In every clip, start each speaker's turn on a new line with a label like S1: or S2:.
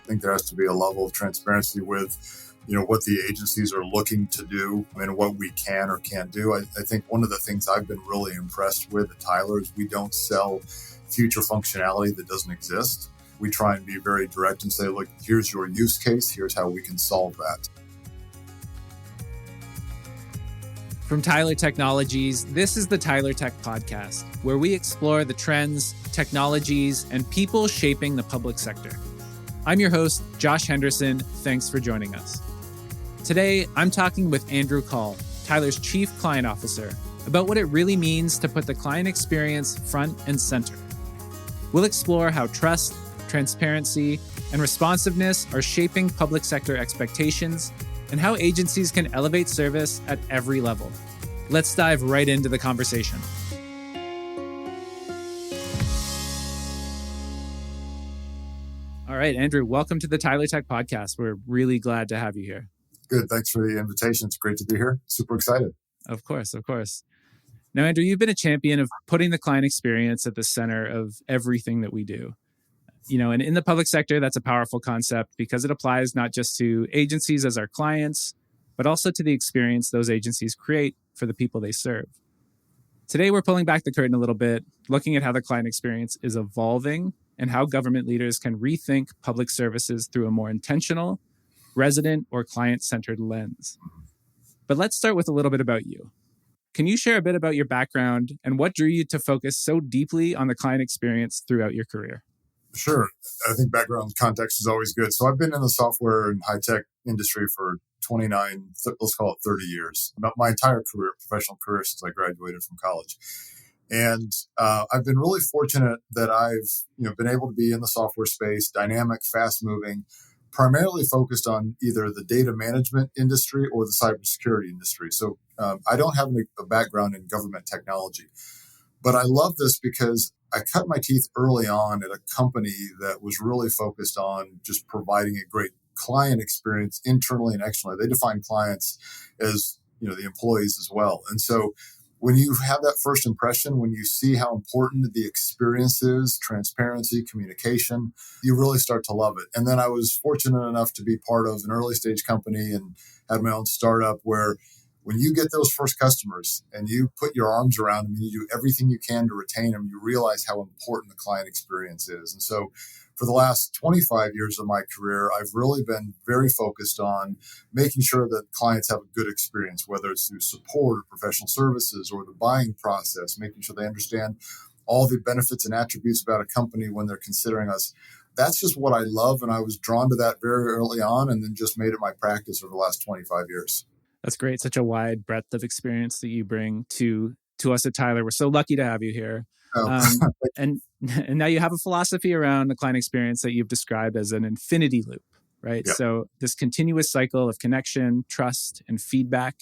S1: I think there has to be a level of transparency with what the agencies are looking to do and what we can or can't do. I think one of the things I've been really impressed with at Tyler is we don't sell future functionality that doesn't exist. We try and be very direct and say, look, here's your use case. Here's how we can solve that.
S2: From Tyler Technologies, this is the Tyler Tech Podcast, where we explore the trends, technologies, and people shaping the public sector. I'm your host, Josh Henderson. Thanks for joining us. Today, I'm talking with Andrew Kahl, Tyler's Chief Client Officer, about what it really means to put the client experience front and center. We'll explore how trust, transparency, and responsiveness are shaping public sector expectations and how agencies can elevate service at every level. Let's dive right into the conversation. All right, Andrew, welcome to the Tyler Tech Podcast. We're really glad to have you here.
S1: Good. Thanks for the invitation. It's great to be here. Super excited.
S2: Of course. Now, Andrew, you've been a champion of putting the client experience at the center of everything that we do. And in the public sector, that's a powerful concept because it applies not just to agencies as our clients, but also to the experience those agencies create for the people they serve. Today, we're pulling back the curtain a little bit, looking at how the client experience is evolving and how government leaders can rethink public services through a more intentional, resident or client-centered lens. But let's start with a little bit about you. Can you share a bit about your background and what drew you to focus so deeply on the client experience throughout your career?
S1: Sure. I think background context is always good. So I've been in the software and high-tech industry for let's call it 30 years, about my entire career, professional career since I graduated from college. And I've been really fortunate that I've been able to be in the software space, dynamic, fast-moving, primarily focused on either the data management industry or the cybersecurity industry. So I don't have a background in government technology. But I love this because I cut my teeth early on at a company that was really focused on just providing a great client experience internally and externally. They define clients as, the employees as well. And so when you have that first impression, when you see how important the experience is, transparency, communication, you really start to love it. And then I was fortunate enough to be part of an early stage company and had my own startup where when you get those first customers and you put your arms around them and you do everything you can to retain them, you realize how important the client experience is. And so for the last 25 years of my career, I've really been very focused on making sure that clients have a good experience, whether it's through support or professional services or the buying process, making sure they understand all the benefits and attributes about a company when they're considering us. That's just what I love. And I was drawn to that very early on and then just made it my practice over the last 25 years.
S2: That's great. Such a wide breadth of experience that you bring to us at Tyler. We're so lucky to have you here. And now you have a philosophy around the client experience that you've described as an infinity loop, right?
S1: Yep.
S2: So this continuous cycle of connection, trust, and feedback.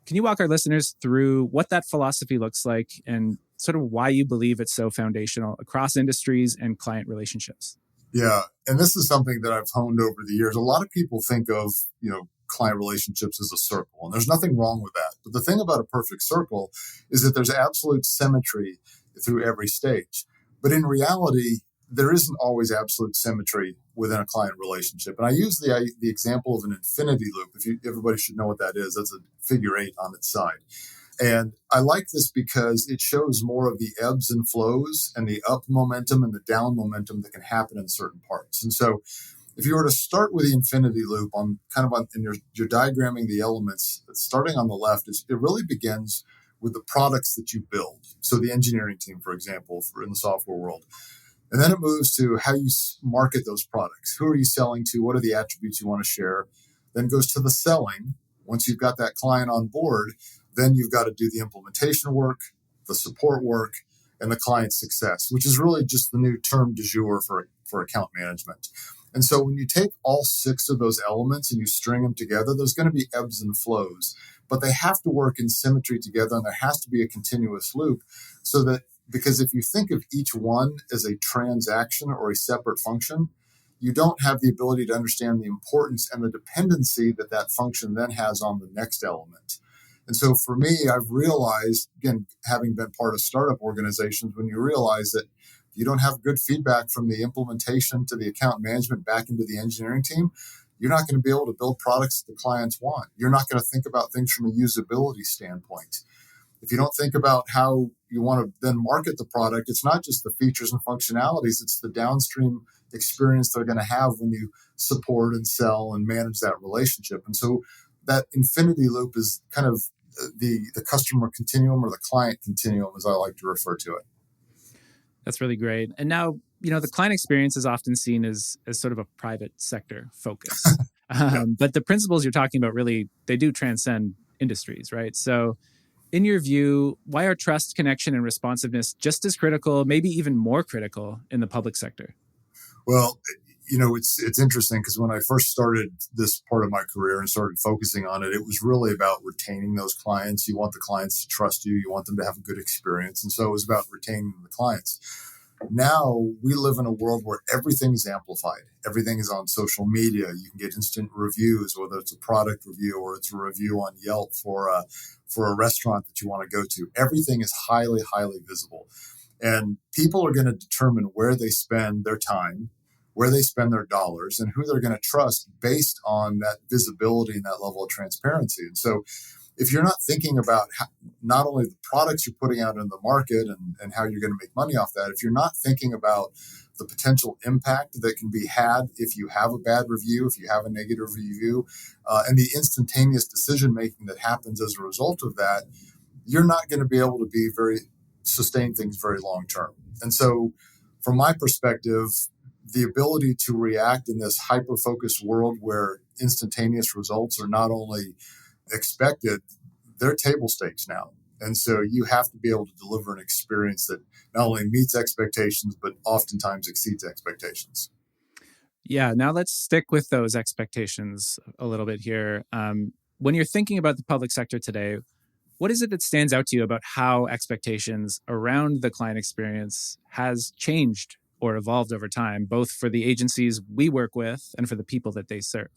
S2: Can you walk our listeners through what that philosophy looks like and sort of why you believe it's so foundational across industries and client relationships?
S1: Yeah. And this is something that I've honed over the years. A lot of people think of, client relationships as a circle, and there's nothing wrong with that. But the thing about a perfect circle is that there's absolute symmetry through every stage. But in reality, there isn't always absolute symmetry within a client relationship. And I use the example of an infinity loop. Everybody should know what that is. That's a figure 8 on its side. And I like this because it shows more of the ebbs and flows and the up momentum and the down momentum that can happen in certain parts. And so if you were to start with the infinity loop and you're diagramming the elements, starting on the left, it really begins with the products that you build. So the engineering team, for example, in the software world. And then it moves to how you market those products. Who are you selling to? What are the attributes you want to share? Then goes to the selling. Once you've got that client on board, then you've got to do the implementation work, the support work, and the client success, which is really just the new term du jour for account management. And so when you take all 6 of those elements and you string them together, there's going to be ebbs and flows, but they have to work in symmetry together, and there has to be a continuous loop because if you think of each one as a transaction or a separate function, you don't have the ability to understand the importance and the dependency that function then has on the next element. And so for me, I've realized, again, having been part of startup organizations, when you realize that you don't have good feedback from the implementation to the account management back into the engineering team, you're not going to be able to build products that the clients want. You're not going to think about things from a usability standpoint. If you don't think about how you want to then market the product, it's not just the features and functionalities, it's the downstream experience they're going to have when you support and sell and manage that relationship. And so that infinity loop is kind of the customer continuum, or the client continuum, as I like to refer to it.
S2: That's really great. And now, the client experience is often seen as sort of a private sector focus. But the principles you're talking about really, they do transcend industries, right? So in your view, why are trust, connection, and responsiveness just as critical, maybe even more critical in the public sector?
S1: Well, it's interesting because when I first started this part of my career and started focusing on it, it was really about retaining those clients. You want the clients to trust you. You want them to have a good experience. And so it was about retaining the clients. Now we live in a world where everything is amplified. Everything is on social media. You can get instant reviews, whether it's a product review or it's a review on Yelp for a restaurant that you want to go to. Everything is highly, highly visible. And people are going to determine where they spend their time, where they spend their dollars, and who they're going to trust based on that visibility and that level of transparency. And so if you're not thinking about not only the products you're putting out in the market and how you're going to make money off that, if you're not thinking about the potential impact that can be had if you have a bad review, if you have a negative review, and the instantaneous decision-making that happens as a result of that, you're not going to be able to sustain things very long-term. And so from my perspective, the ability to react in this hyper-focused world where instantaneous results are not only expected, they're table stakes now. And so you have to be able to deliver an experience that not only meets expectations, but oftentimes exceeds expectations.
S2: Yeah, now let's stick with those expectations a little bit here. When you're thinking about the public sector today, what is it that stands out to you about how expectations around the client experience has changed or evolved over time, both for the agencies we work with and for the people that they serve?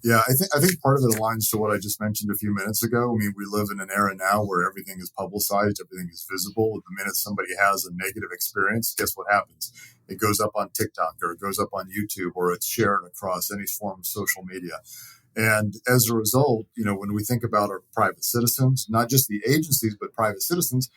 S1: Yeah, I think part of it aligns to what I just mentioned a few minutes ago. I mean, we live in an era now where everything is publicized, everything is visible. The minute somebody has a negative experience, guess what happens? It goes up on TikTok, or it goes up on YouTube, or it's shared across any form of social media. And as a result, when we think about our private citizens, not just the agencies, but private citizens,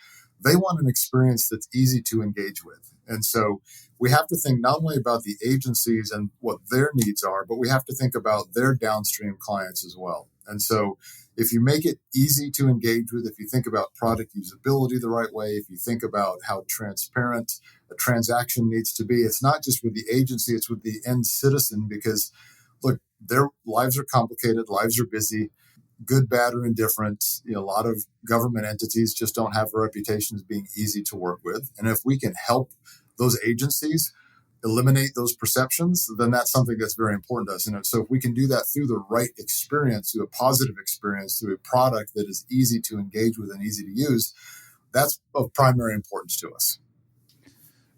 S1: they want an experience that's easy to engage with. And so we have to think not only about the agencies and what their needs are, but we have to think about their downstream clients as well. And so if you make it easy to engage with, if you think about product usability the right way, if you think about how transparent a transaction needs to be, it's not just with the agency, it's with the end citizen, because look, their lives are complicated, lives are busy, good, bad, or indifferent. A lot of government entities just don't have a reputation as being easy to work with. And if we can help those agencies eliminate those perceptions, then that's something that's very important to us. And so if we can do that through the right experience, through a positive experience, through a product that is easy to engage with and easy to use, that's of primary importance to us.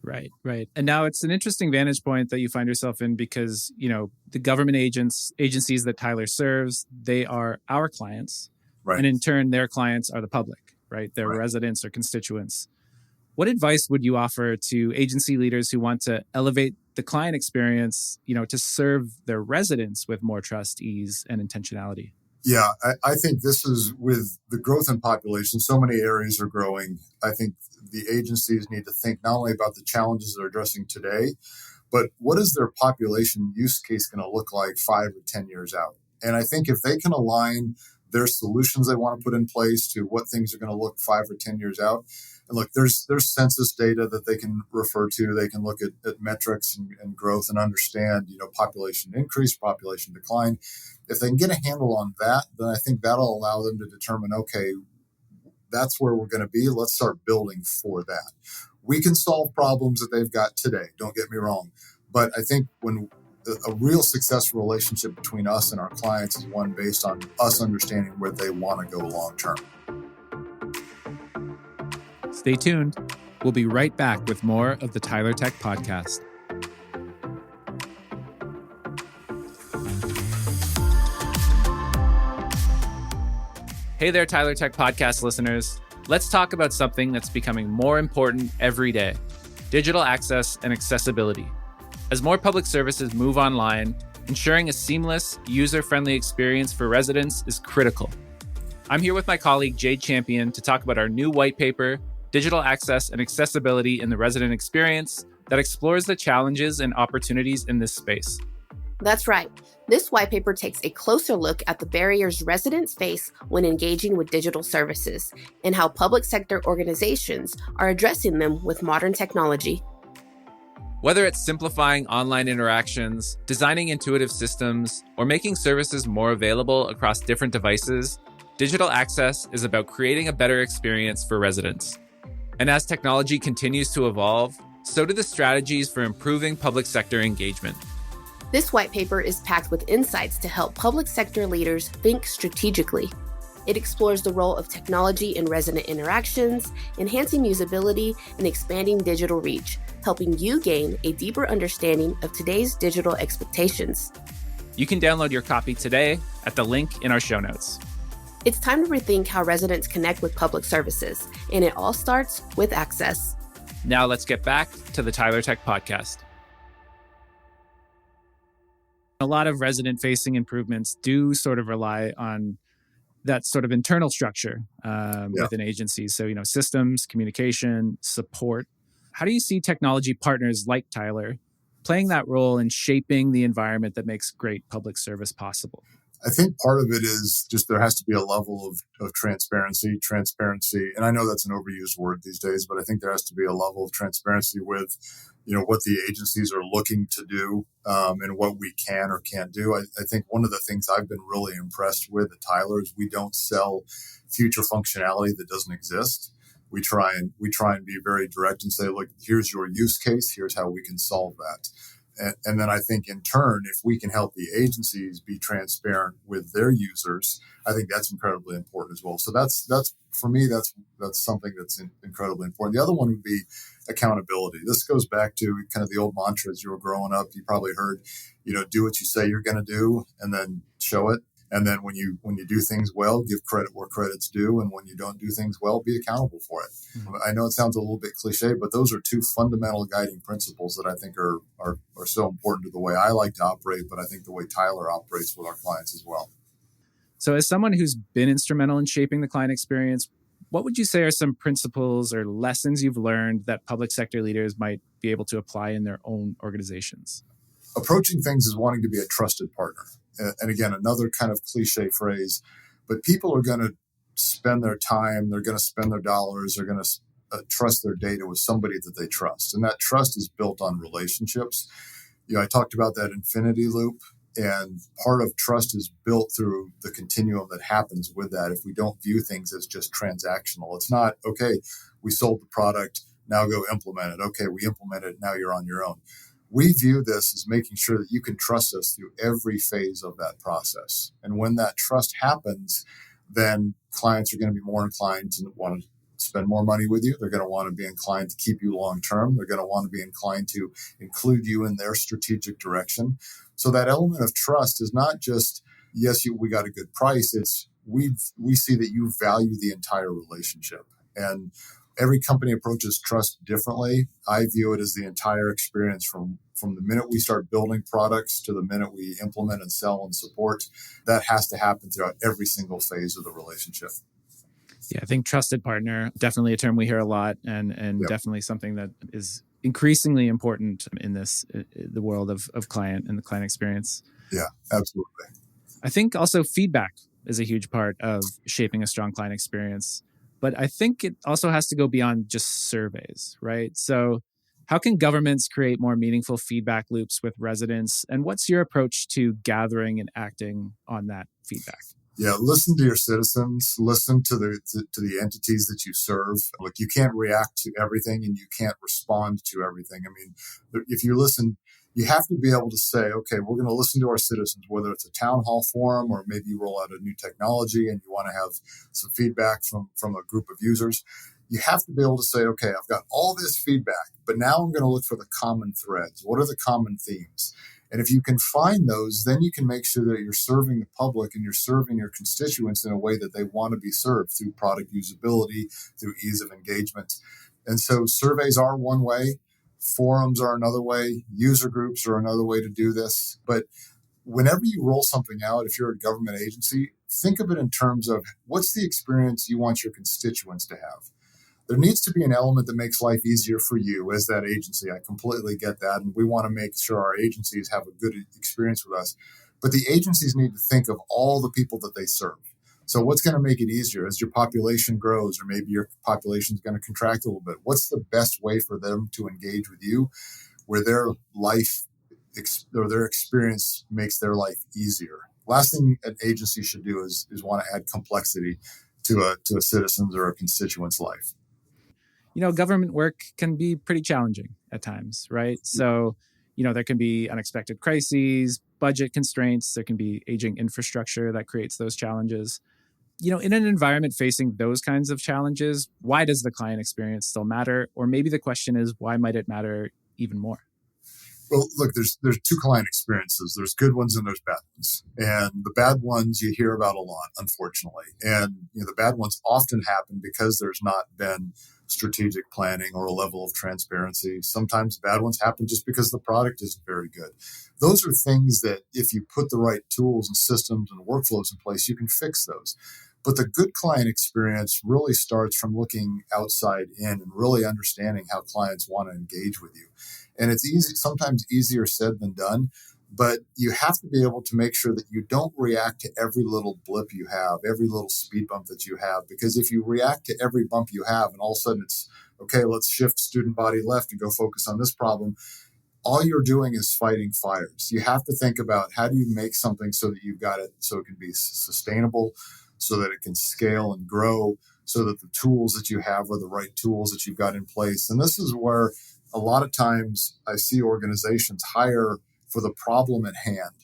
S2: Right. And now it's an interesting vantage point that you find yourself in because, the government agencies that Tyler serves, they are our clients. Right. And in turn, their clients are the public, right? Their residents or constituents. What advice would you offer to agency leaders who want to elevate the client experience, to serve their residents with more trust, ease, and intentionality?
S1: Yeah, I think this is with the growth in population, so many areas are growing. I think the agencies need to think not only about the challenges they're addressing today, but what is their population use case going to look like 5 or 10 years out? And I think if they can align their solutions they want to put in place to what things are going to look 5 or 10 years out. And look, there's census data that they can refer to. They can look at metrics and growth and understand, population increase, population decline. If they can get a handle on that, then I think that'll allow them to determine, okay, that's where we're going to be. Let's start building for that. We can solve problems that they've got today. Don't get me wrong. But I think when a real successful relationship between us and our clients is one based on us understanding where they want to go long term.
S2: Stay tuned. We'll be right back with more of the Tyler Tech Podcast. Hey there, Tyler Tech Podcast listeners. Let's talk about something that's becoming more important every day: digital access and accessibility. As more public services move online, ensuring a seamless, user-friendly experience for residents is critical. I'm here with my colleague Jade Champion to talk about our new white paper, Digital Access and Accessibility in the Resident Experience, that explores the challenges and opportunities in this space.
S3: That's right. This white paper takes a closer look at the barriers residents face when engaging with digital services and how public sector organizations are addressing them with modern technology.
S2: Whether it's simplifying online interactions, designing intuitive systems, or making services more available across different devices, digital access is about creating a better experience for residents. And as technology continues to evolve, so do the strategies for improving public sector engagement.
S3: This white paper is packed with insights to help public sector leaders think strategically. It explores the role of technology in resident interactions, enhancing usability, and expanding digital reach, helping you gain a deeper understanding of today's digital expectations.
S2: You can download your copy today at the link in our show notes.
S3: It's time to rethink how residents connect with public services, and it all starts with access.
S2: Now let's get back to the Tyler Tech Podcast. A lot of resident-facing improvements do sort of rely on that sort of internal structure within agencies. So, systems, communication, support. How do you see technology partners like Tyler playing that role in shaping the environment that makes great public service possible?
S1: I think part of it is just there has to be a level of transparency, and I know that's an overused word these days, but I think there has to be a level of transparency with, what the agencies are looking to do and what we can or can't do. I think one of the things I've been really impressed with at Tyler is we don't sell future functionality that doesn't exist. We try and be very direct and say, look, here's your use case. Here's how we can solve that. And then I think in turn, if we can help the agencies be transparent with their users, I think that's incredibly important as well. So that's for me, that's something that's incredibly important. The other one would be accountability. This goes back to kind of the old mantra as you were growing up. You probably heard, do what you say you're going to do and then show it. And then when you do things well, give credit where credit's due. And when you don't do things well, be accountable for it. Mm-hmm. I know it sounds a little bit cliche, but those are two fundamental guiding principles that I think are so important to the way I like to operate, but I think the way Tyler operates with our clients as well.
S2: So as someone who's been instrumental in shaping the client experience, what would you say are some principles or lessons you've learned that public sector leaders might be able to apply in their own organizations?
S1: Approaching things is wanting to be a trusted partner. And again, another kind of cliche phrase, but people are going to spend their time, they're going to spend their dollars, they're going to trust their data with somebody that they trust. And that trust is built on relationships. I talked about that infinity loop, and part of trust is built through the continuum that happens with that. If we don't view things as just transactional, it's not, okay, we sold the product, now go implement it. Okay, we implemented it, now you're on your own. We view this as making sure that you can trust us through every phase of that process. And when that trust happens, then clients are going to be more inclined to want to spend more money with you. They're going to want to be inclined to keep you long term. They're going to want to be inclined to include you in their strategic direction. So that element of trust is not just, yes, we got a good price. It's we see that you value the entire relationship. And every company approaches trust differently. I view it as the entire experience from the minute we start building products to the minute we implement and sell and support. That has to happen throughout every single phase of the relationship.
S2: Yeah, I think trusted partner, definitely a term we hear a lot, and definitely something that is increasingly important in the world of client and the client experience.
S1: Yeah, absolutely.
S2: I think also feedback is a huge part of shaping a strong client experience. But I think it also has to go beyond just surveys, right? So how can governments create more meaningful feedback loops with residents? And what's your approach to gathering and acting on that feedback?
S1: Yeah, listen to your citizens, listen to the entities that you serve. Look, you can't react to everything and you can't respond to everything. I mean, if you listen, you have to be able to say, okay, we're going to listen to our citizens, whether it's a town hall forum or maybe you roll out a new technology and you want to have some feedback from a group of users. You have to be able to say, okay, I've got all this feedback, but now I'm going to look for the common threads. What are the common themes? And if you can find those, then you can make sure that you're serving the public and you're serving your constituents in a way that they want to be served through product usability, through ease of engagement. And so surveys are one way. Forums are another way. User groups are another way to do this. But whenever you roll something out, if you're a government agency, think of it in terms of what's the experience you want your constituents to have. There needs to be an element that makes life easier for you as that agency. I completely get that. And we want to make sure our agencies have a good experience with us. But the agencies need to think of all the people that they serve. So what's going to make it easier as your population grows, or maybe your population is going to contract a little bit? What's the best way for them to engage with you where their life or their experience makes their life easier? Last thing an agency should do is want to add complexity to a citizen's or a constituent's life.
S2: Government work can be pretty challenging at times, right? So, there can be unexpected crises, budget constraints, there can be aging infrastructure that creates those challenges. In an environment facing those kinds of challenges, why does the client experience still matter? Or maybe the question is, why might it matter even more?
S1: Well, look, there's two client experiences. There's good ones and there's bad ones. And the bad ones you hear about a lot, unfortunately. And the bad ones often happen because there's not been strategic planning or a level of transparency. Sometimes bad ones happen just because the product isn't very good. Those are things that if you put the right tools and systems and workflows in place, you can fix those. But the good client experience really starts from looking outside in and really understanding how clients want to engage with you. And it's sometimes easier said than done, but you have to be able to make sure that you don't react to every little blip you have, every little speed bump that you have. Because if you react to every bump you have and all of a sudden it's, okay, let's shift student body left and go focus on this problem, all you're doing is fighting fires. You have to think about how do you make something so that you've got it so it can be sustainable, so that it can scale and grow, so that the tools that you have are the right tools that you've got in place. And this is where a lot of times I see organizations hire for the problem at hand,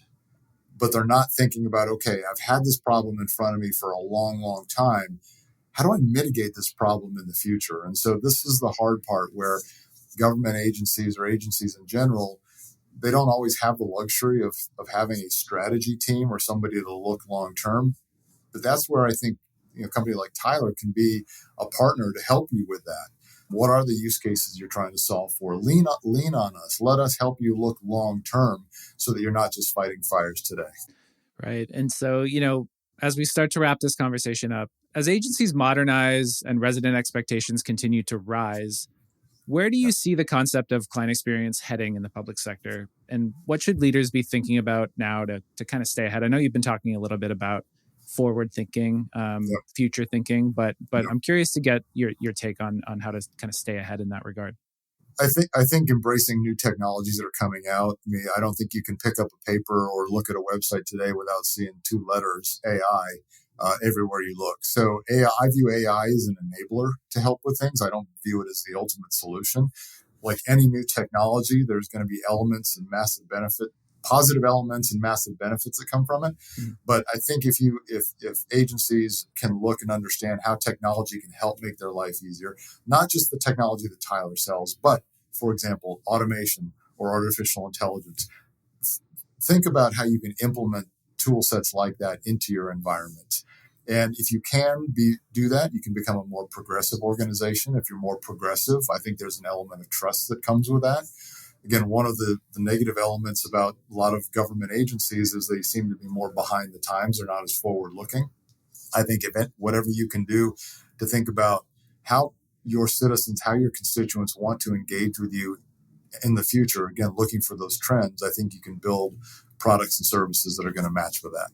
S1: but they're not thinking about, okay, I've had this problem in front of me for a long, long time. How do I mitigate this problem in the future? And so this is the hard part where government agencies or agencies in general, they don't always have the luxury of having a strategy team or somebody to look long term. But that's where I think a company like Tyler can be a partner to help you with that. What are the use cases you're trying to solve for? Lean on us. Let us help you look long term so that you're not just fighting fires today.
S2: Right. And so, as we start to wrap this conversation up, as agencies modernize and resident expectations continue to rise, where do you see the concept of client experience heading in the public sector? And what should leaders be thinking about now to kind of stay ahead? I know you've been talking a little bit about forward thinking, future thinking, but I'm curious to get your take on how to kind of stay ahead in that regard.
S1: I think embracing new technologies that are coming out. I don't think you can pick up a paper or look at a website today without seeing two letters, AI, everywhere you look. So I view AI as an enabler to help with things. I don't view it as the ultimate solution. Like any new technology, there's going to be elements and massive benefit, positive elements and massive benefits that come from it. Mm-hmm. But I think if agencies can look and understand how technology can help make their life easier, not just the technology that Tyler sells, but for example, automation or artificial intelligence, think about how you can implement tool sets like that into your environment. And if you can do that, you can become a more progressive organization. If you're more progressive, I think there's an element of trust that comes with that. Again, one of the negative elements about a lot of government agencies is they seem to be more behind the times. They're not as forward-looking. I think whatever you can do to think about how your citizens, how your constituents want to engage with you in the future, again, looking for those trends, I think you can build products and services that are going to match with that.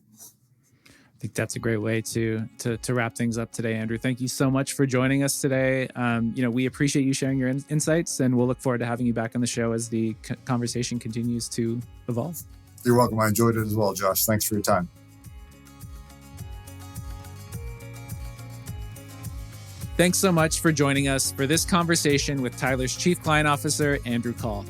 S2: I think that's a great way to wrap things up today, Andrew. Thank you so much for joining us today. We appreciate you sharing your insights, and we'll look forward to having you back on the show as the conversation continues to evolve.
S1: You're welcome. I enjoyed it as well, Josh. Thanks for your time.
S2: Thanks so much for joining us for this conversation with Tyler's Chief Client Officer, Andrew Kahl.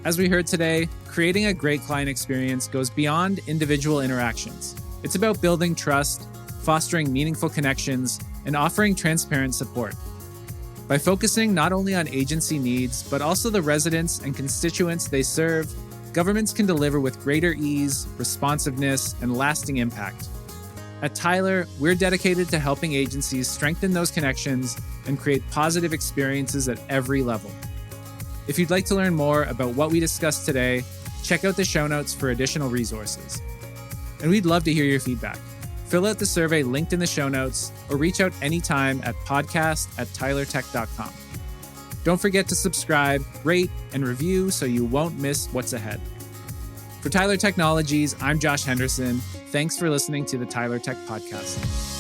S2: As we heard today, creating a great client experience goes beyond individual interactions. It's about building trust, fostering meaningful connections, and offering transparent support. By focusing not only on agency needs, but also the residents and constituents they serve, governments can deliver with greater ease, responsiveness, and lasting impact. At Tyler, we're dedicated to helping agencies strengthen those connections and create positive experiences at every level. If you'd like to learn more about what we discussed today, check out the show notes for additional resources. And we'd love to hear your feedback. Fill out the survey linked in the show notes or reach out anytime at podcast@tylertech.com. Don't forget to subscribe, rate, and review so you won't miss what's ahead. For Tyler Technologies, I'm Josh Henderson. Thanks for listening to the Tyler Tech Podcast.